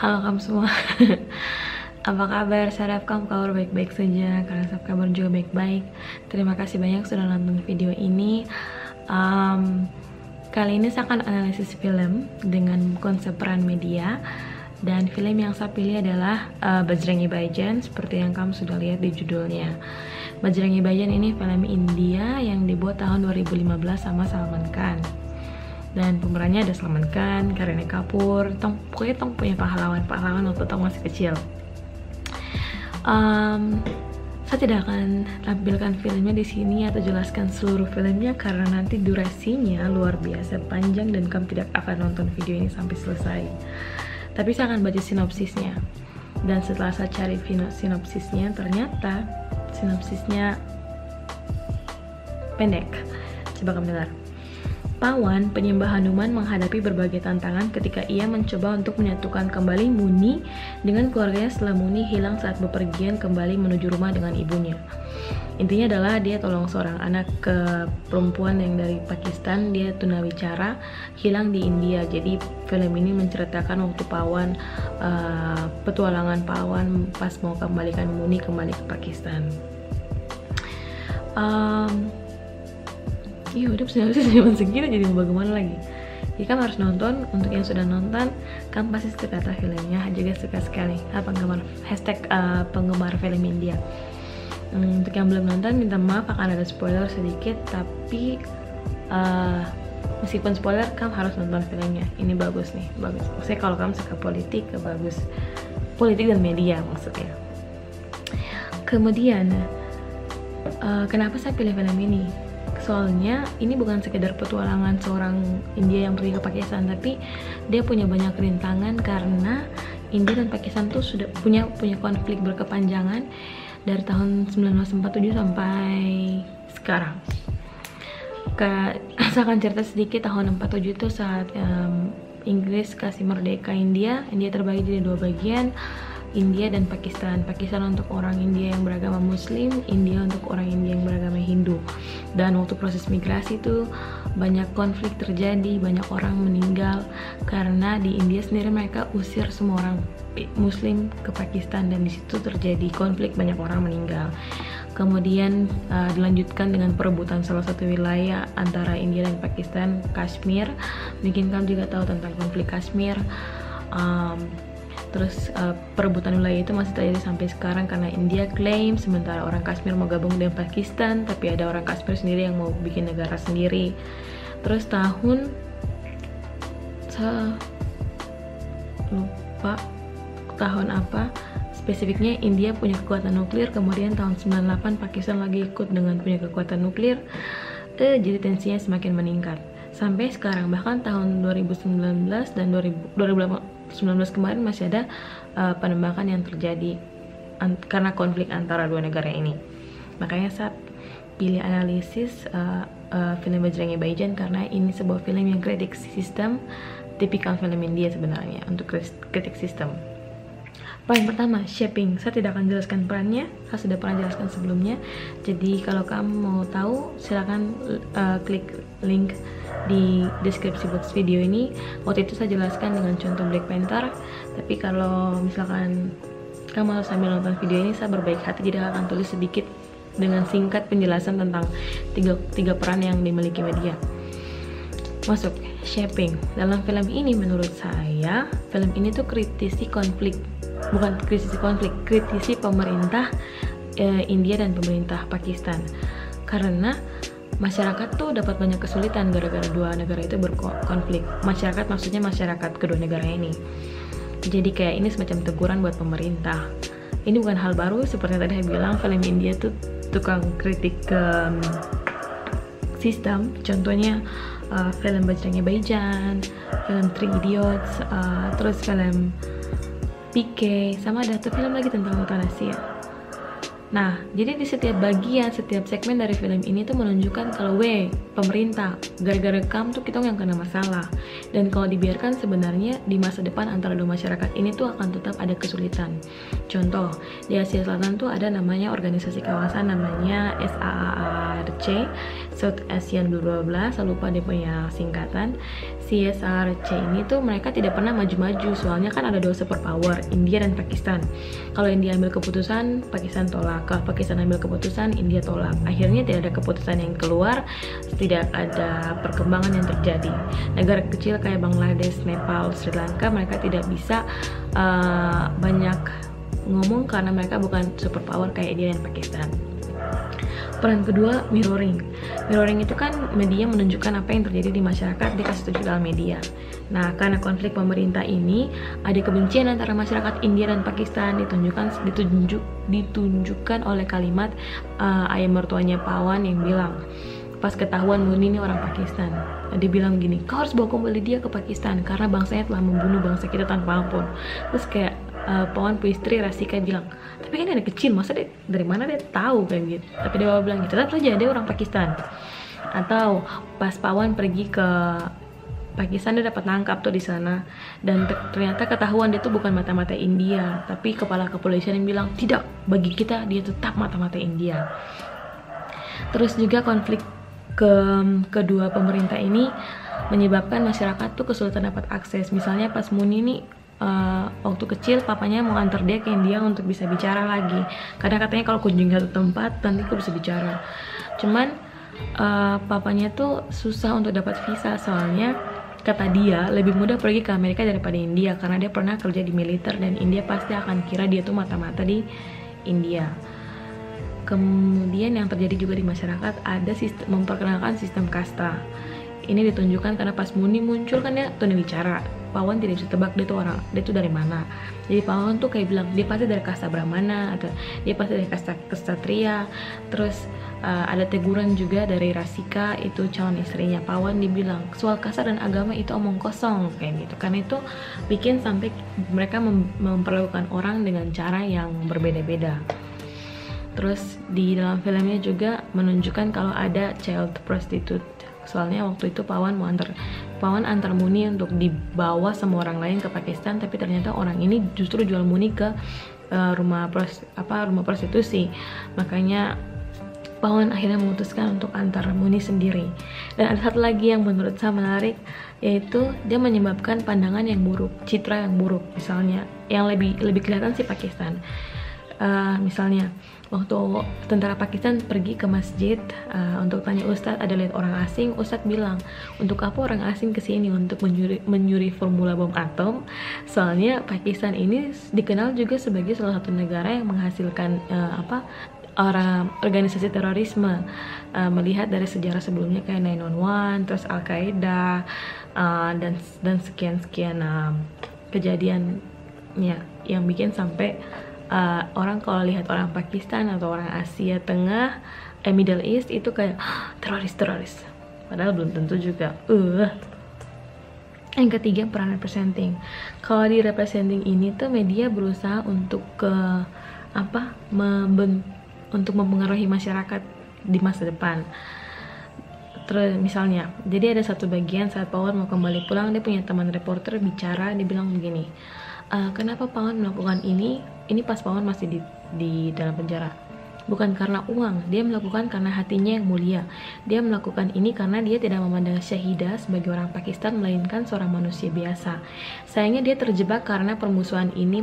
Halo kamu semua. Apa kabar? Saya harap kamu kabar baik-baik saja. Karena saya kabar juga baik-baik. Terima kasih banyak sudah nonton video ini. Kali ini saya akan analisis film dengan konsep peran media. Dan film yang saya pilih adalah Bajrangi Bhaijaan, seperti yang kamu sudah lihat di judulnya. Bajrangi Bhaijaan ini film India yang dibuat tahun 2015 sama Salman Khan. Dan pemerannya ada Salman Khan, Kareena Kapoor, pokoknya Tong punya pahlawan waktu Tong masih kecil. Saya tidak akan tampilkan filmnya di sini atau jelaskan seluruh filmnya karena nanti durasinya luar biasa panjang dan kamu tidak akan nonton video ini sampai selesai. Tapi saya akan baca sinopsisnya. Dan setelah saya cari sinopsisnya, ternyata sinopsisnya pendek. Coba kamu dengar. Pawan, penyembah Hanuman, menghadapi berbagai tantangan ketika ia mencoba untuk menyatukan kembali Muni dengan keluarganya setelah Muni hilang saat bepergian kembali menuju rumah dengan ibunya. Intinya adalah dia tolong seorang anak perempuan yang dari Pakistan, dia tunawicara, hilang di India. Jadi film ini menceritakan waktu Pawan, petualangan Pawan pas mau kembalikan Muni kembali ke Pakistan. Iya udah cuma segitu, jadi mau bagaimana lagi. Jadi kamu harus nonton. Untuk yang sudah nonton, kamu pasti suka kata filmnya, juga suka sekali penggemar film India. Untuk yang belum nonton, minta maaf akan ada spoiler sedikit, tapi meskipun spoiler, kamu harus nonton filmnya. Ini bagus nih, bagus. Maksudnya kalau kamu suka politik, bagus. Politik dan media maksudnya. Kemudian, kenapa saya pilih film ini? Soalnya ini bukan sekedar petualangan seorang India yang pergi ke Pakistan, tapi dia punya banyak rintangan karena India dan Pakistan tuh sudah punya konflik berkepanjangan dari tahun 1947 sampai sekarang. Saya akan cerita sedikit. Tahun 47 itu saat Inggris kasih merdeka India terbagi jadi dua bagian, India dan Pakistan. Pakistan untuk orang India yang beragama Muslim, India untuk orang India yang beragama Hindu. Dan waktu proses migrasi itu banyak konflik terjadi, banyak orang meninggal karena di India sendiri mereka usir semua orang Muslim ke Pakistan dan di situ terjadi konflik, banyak orang meninggal. Kemudian dilanjutkan dengan perebutan salah satu wilayah antara India dan Pakistan, Kashmir. Mungkin kamu juga tahu tentang konflik Kashmir. Terus perebutan wilayah itu masih terjadi sampai sekarang karena India klaim sementara orang Kashmir mau gabung dengan Pakistan, tapi ada orang Kashmir sendiri yang mau bikin negara sendiri. Terus saya lupa tahun apa spesifiknya, India punya kekuatan nuklir, kemudian tahun 98 Pakistan lagi ikut dengan punya kekuatan nuklir, jadi tensinya semakin meningkat sampai sekarang. Bahkan tahun 2019 dan 2019 kemarin masih ada penembakan yang terjadi karena konflik antara dua negara ini. Makanya saya pilih analisis film Bajrangi Bhaijaan karena ini sebuah film yang kritik sistem, tipikal film India sebenarnya untuk kritik sistem. Poin pertama, shaping. Saya tidak akan jelaskan perannya, saya sudah pernah jelaskan sebelumnya. Jadi kalau kamu mau tahu, silakan klik link di deskripsi box video ini. Waktu itu saya jelaskan dengan contoh Black Panther. Tapi kalau misalkan kamu harus sambil nonton video ini, saya berbaik hati jadi akan tulis sedikit dengan singkat penjelasan tentang tiga peran yang dimiliki media. Masuk shaping. Dalam film ini menurut saya, film ini tuh kritisi pemerintah India dan pemerintah Pakistan. Karena masyarakat tuh dapat banyak kesulitan gara-gara dua negara itu berkonflik. Masyarakat maksudnya masyarakat kedua negara ini. Jadi kayak ini semacam teguran buat pemerintah. Ini bukan hal baru, seperti yang tadi saya bilang, film India tuh tukang kritik sistem. Contohnya film Bajrangi Bhaijaan, film Three Idiots, terus film PK, sama ada satu film lagi tentang euthanasia. Nah, jadi di setiap bagian, setiap segmen dari film ini tuh menunjukkan kalau pemerintah, gara-gara kamu tuh kita yang kena masalah. Dan kalau dibiarkan sebenarnya di masa depan antara dua masyarakat ini tuh akan tetap ada kesulitan. Contoh, di Asia Selatan tuh ada namanya organisasi kawasan namanya SAARC. South Asian 12, saya lupa dia punya singkatan. CSRC ini tuh mereka tidak pernah maju-maju, soalnya kan ada dua superpower, India dan Pakistan. Kalau India ambil keputusan, Pakistan tolak. Kalau Pakistan ambil keputusan, India tolak. Akhirnya tidak ada keputusan yang keluar, tidak ada perkembangan yang terjadi. Negara kecil kayak Bangladesh, Nepal, Sri Lanka, mereka tidak bisa banyak ngomong karena mereka bukan superpower kayak India dan Pakistan. Peran kedua, mirroring. Mirroring itu kan media menunjukkan apa yang terjadi di masyarakat, dikasih tunjuk dalam media. Nah, karena konflik pemerintah ini, ada kebencian antara masyarakat India dan Pakistan ditunjukkan oleh kalimat ayah mertuanya Pawan yang bilang, pas ketahuan Muni ini orang Pakistan, dia bilang gini, kau harus bawa kembali dia ke Pakistan karena bangsanya telah membunuh bangsa kita tanpa ampun. Terus kayak Pawan istri Rasika bilang, tapi kan anak kecil, masa dia dari mana dia tahu kayak gitu. Tapi dia bilang gitu, tetap saja dia orang Pakistan. Atau pas Pawan pergi ke Pakistan, dia dapat nangkap tuh di sana, dan ternyata ketahuan dia tuh bukan mata-mata India, tapi kepala kepolisian yang bilang tidak, bagi kita dia tetap mata-mata India. Terus juga konflik kedua pemerintah ini menyebabkan masyarakat tuh kesulitan dapat akses. Misalnya pas Muni nih waktu kecil papanya mau antar dia ke India untuk bisa bicara lagi, karena katanya kalau kunjungi satu tempat nanti aku bisa bicara. Cuman papanya tuh susah untuk dapat visa, soalnya kata dia lebih mudah pergi ke Amerika daripada India karena dia pernah kerja di militer dan India pasti akan kira dia tuh mata-mata di India. Kemudian yang terjadi juga di masyarakat ada memperkenalkan sistem kasta. Ini ditunjukkan karena pas Muni muncul kan dia tuh bicara, Pawan tidak bisa tebak dia tuh dari mana. Jadi Pawan tuh kayak bilang dia pasti dari kasta Brahmana atau dia pasti dari kasta Ksatria. Terus ada teguran juga dari Rasika, itu calon istrinya Pawan, dibilang soal kasta dan agama itu omong kosong kayak gitu. Karena itu bikin sampai mereka memperlakukan orang dengan cara yang berbeda-beda. Terus di dalam filmnya juga menunjukkan kalau ada child prostitute. Soalnya waktu itu Pawan antar Muni untuk dibawa sama orang lain ke Pakistan, tapi ternyata orang ini justru jual Muni ke rumah prostitusi. Makanya Pawan akhirnya memutuskan untuk antar Muni sendiri. Dan ada satu lagi yang menurut saya menarik, yaitu dia menyebabkan pandangan yang buruk, citra yang buruk. Misalnya yang lebih kelihatan sih Pakistan. Misalnya waktu tentara Pakistan pergi ke masjid untuk tanya Ustadz, ada lihat orang asing. Ustadz bilang, untuk apa orang asing kesini? Untuk menyuri formula bom atom. Soalnya Pakistan ini dikenal juga sebagai salah satu negara yang menghasilkan organisasi terorisme. Melihat dari sejarah sebelumnya kayak 911, terus Al-Qaeda, dan sekian kejadian yang bikin sampai orang kalau lihat orang Pakistan atau orang Asia Tengah, Middle East itu kayak teroris. Padahal belum tentu juga. Yang ketiga, peran representing. Kalau di representing ini tuh media berusaha untuk untuk mempengaruhi masyarakat di masa depan. Terus misalnya, jadi ada satu bagian saat Pawan mau kembali pulang, dia punya teman reporter bicara, dia bilang begini, kenapa Pawan melakukan ini pas Pawan masih di dalam penjara. Bukan karena uang, dia melakukan karena hatinya yang mulia. Dia melakukan ini karena dia tidak memandang Syahidah sebagai orang Pakistan, melainkan seorang manusia biasa. Sayangnya dia terjebak karena permusuhan ini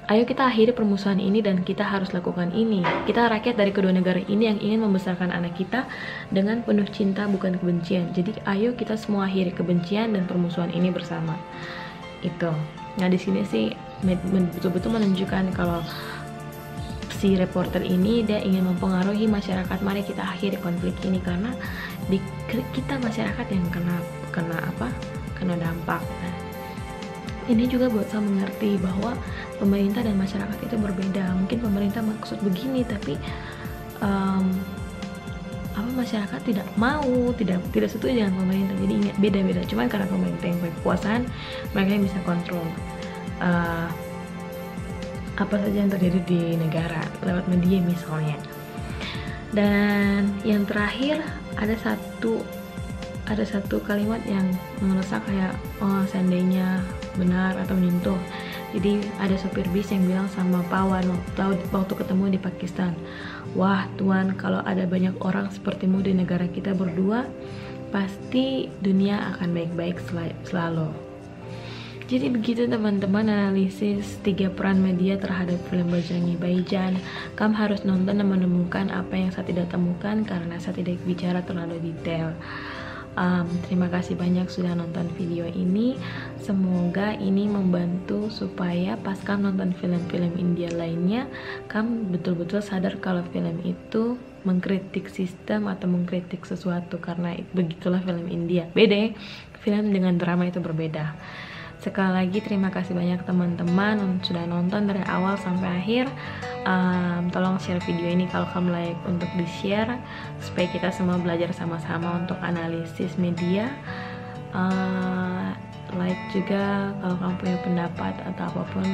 Ayo kita akhiri permusuhan ini dan kita harus lakukan ini. Kita rakyat dari kedua negara ini yang ingin membesarkan anak kita dengan penuh cinta bukan kebencian. Jadi ayo kita semua akhiri kebencian dan permusuhan ini bersama. Itu. Nah di sini sih betul-betul menunjukkan kalau si reporter ini dia ingin mempengaruhi masyarakat. Mari kita akhiri konflik ini karena kita masyarakat yang kena dampak. Nah, ini juga buat saya mengerti bahwa pemerintah dan masyarakat itu berbeda. Mungkin pemerintah maksud begini, tapi masyarakat tidak setuju dengan pemerintah. Jadi ingat, beda-beda. Cuman karena pemerintah yang berkekuasaan, mereka yang bisa kontrol apa saja yang terjadi di negara lewat media misalnya. Dan yang terakhir ada satu kalimat yang menurut saya kayak seandainya benar atau menyentuh. Jadi ada sopir bis yang bilang sama Pawan waktu ketemu di Pakistan, wah Tuan, kalau ada banyak orang sepertimu di negara kita berdua, pasti dunia akan baik-baik selalu. Jadi begitu teman-teman analisis 3 peran media terhadap film Bajrangi Bhaijaan. Kamu harus nonton dan menemukan apa yang saya tidak temukan karena saya tidak bicara terlalu detail. Terima kasih banyak sudah nonton video ini. Semoga ini membantu supaya pas kamu nonton film-film India lainnya, kamu betul-betul sadar kalau film itu mengkritik sistem atau mengkritik sesuatu, karena begitulah film India. Beda, film dengan drama itu berbeda. Sekali lagi terima kasih banyak teman-teman sudah nonton dari awal sampai akhir. Tolong share video ini kalau kamu layak untuk di-share, supaya kita semua belajar sama-sama untuk analisis media. Like juga kalau kamu punya pendapat atau apapun,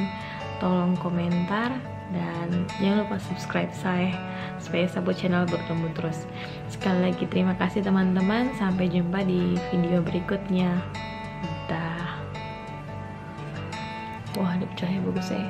tolong komentar. Dan jangan lupa subscribe saya supaya Sabu channel bertumbuh terus. Sekali lagi terima kasih teman-teman. Sampai jumpa di video berikutnya. Dah. Wah, ada cahaya bagus ya.